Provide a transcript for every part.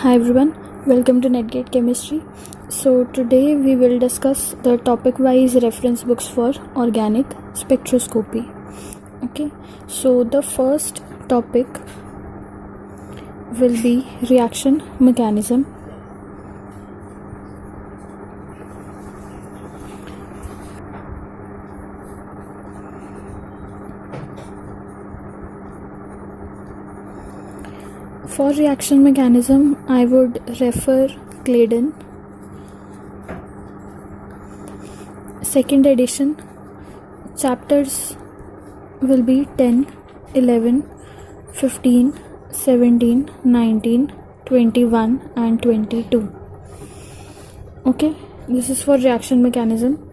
Hi everyone, welcome to Netgate Chemistry. So today we will discuss the topic wise reference books for organic spectroscopy. Okay, so the first topic will be reaction mechanism. For reaction mechanism, I would refer Claydon, second edition. Chapters will be 10, 11, 15, 17, 19, 21 and 22. Okay, this is for reaction mechanism.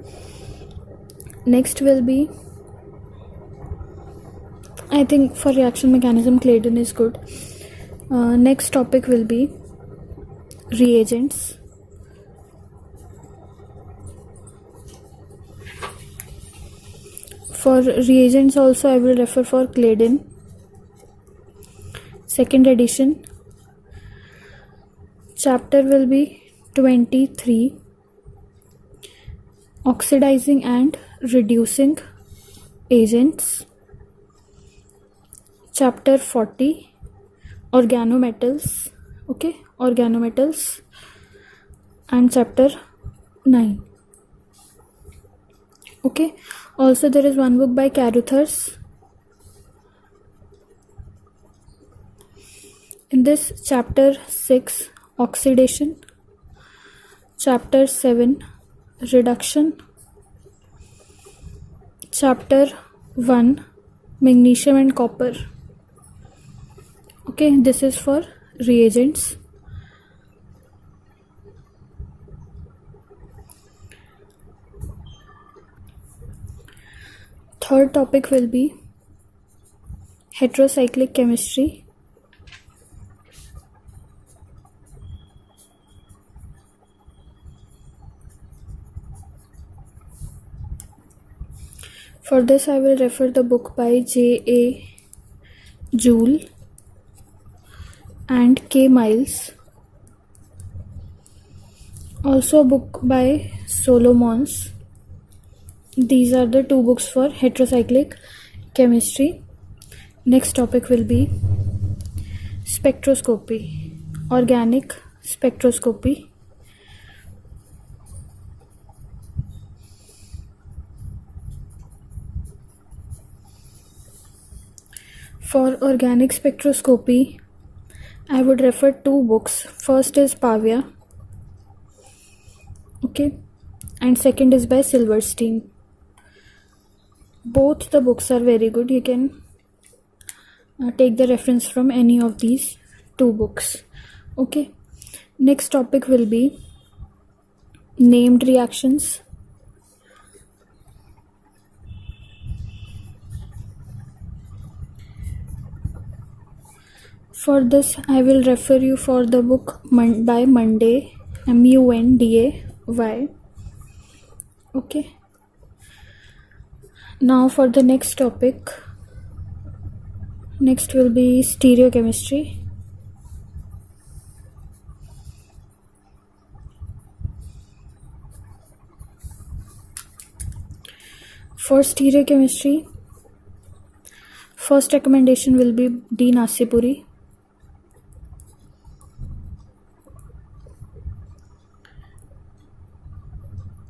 Next will be, I think for reaction mechanism Claydon is good. Next topic will be reagents. For reagents also I will refer for Claydon, second edition. Chapter will be 23, oxidizing and reducing agents. Chapter 40, organometals. Okay, organometals. And chapter 9. Okay, also there is one book by Caruthers. In this, chapter 6, oxidation. Chapter 7, reduction. Chapter 1, magnesium and copper. Okay, this is for reagents. Third topic will be heterocyclic chemistry. For this I will refer the book by J.A. Joule and K. Miles. Also a book by Solomons. These are the two books for heterocyclic chemistry. Next topic will be spectroscopy, organic spectroscopy. For organic spectroscopy, I would refer two books. First is Pavia, okay, and second is by Silverstein. Both the books are very good. You can take the reference from any of these two books. Okay, next topic will be named reactions. For this I will refer you for the book by Munday, Munday. Okay, now for the next topic, next will be stereochemistry. For stereochemistry, first recommendation will be D. Nasipuri.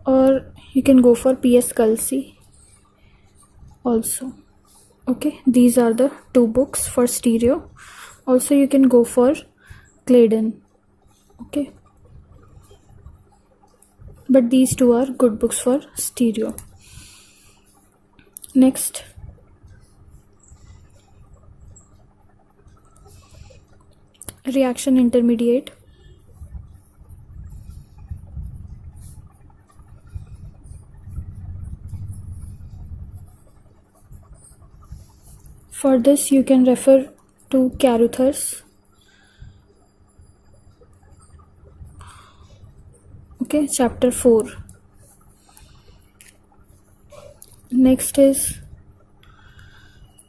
Or you can go for P.S. Kalsi also. Okay, these are the two books for stereo. Also you can go for Claydon. Okay, but these two are good books for stereo. Next, reaction intermediate. For this you can refer to Caruthers. Okay, chapter 4. Next is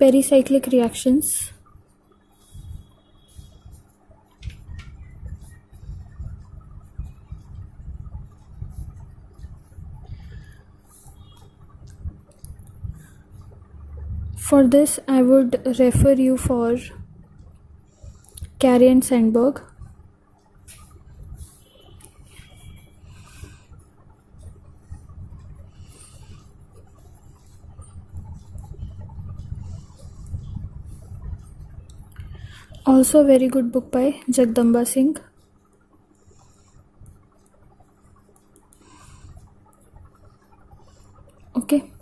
pericyclic reactions. For this, I would refer you for Carey and Sandberg. Also a very good book by Jagdamba Singh. Okay,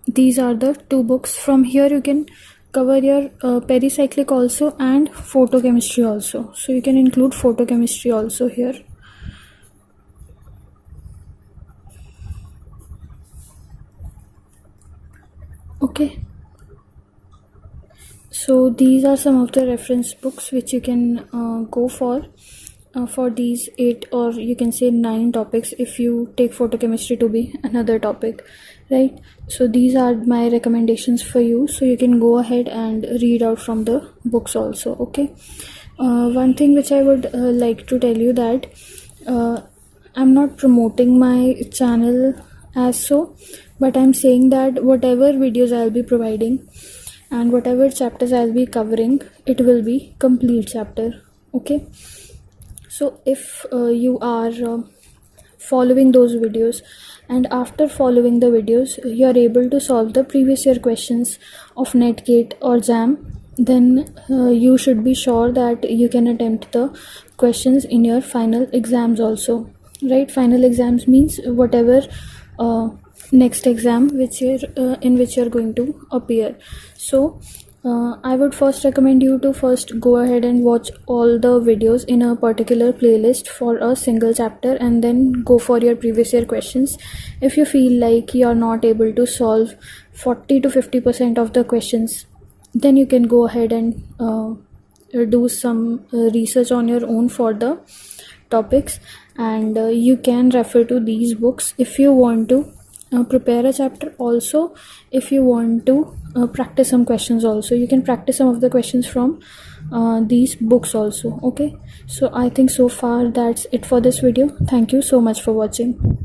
these are the two books. From here you can cover your pericyclic also and photochemistry also. So you can include photochemistry also here. Okay, so these are some of the reference books which you can go for these 8 or you can say 9 topics if you take photochemistry to be another topic, right? So these are my recommendations for you, so you can go ahead and read out from the books also. Okay, one thing which I would like to tell you that I'm not promoting my channel as so, but I'm saying that whatever videos I'll be providing and whatever chapters I'll be covering, it will be complete chapter. Okay, so if you are following those videos and after following the videos you are able to solve the previous year questions of NET/GATE or JAM, then you should be sure that you can attempt the questions in your final exams also, right? Final exams means whatever next exam which you're in which you're going to appear. So I would first recommend you to first go ahead and watch all the videos in a particular playlist for a single chapter and then go for your previous year questions. If you feel like you are not able to solve 40 to 50% of the questions, then you can go ahead and do some research on your own for the topics, and you can refer to these books if you want to prepare a chapter. Also, if you want to practice some questions also, you can practice some of the questions from these books also. Okay, so I think so far that's it for this video. Thank you so much for watching.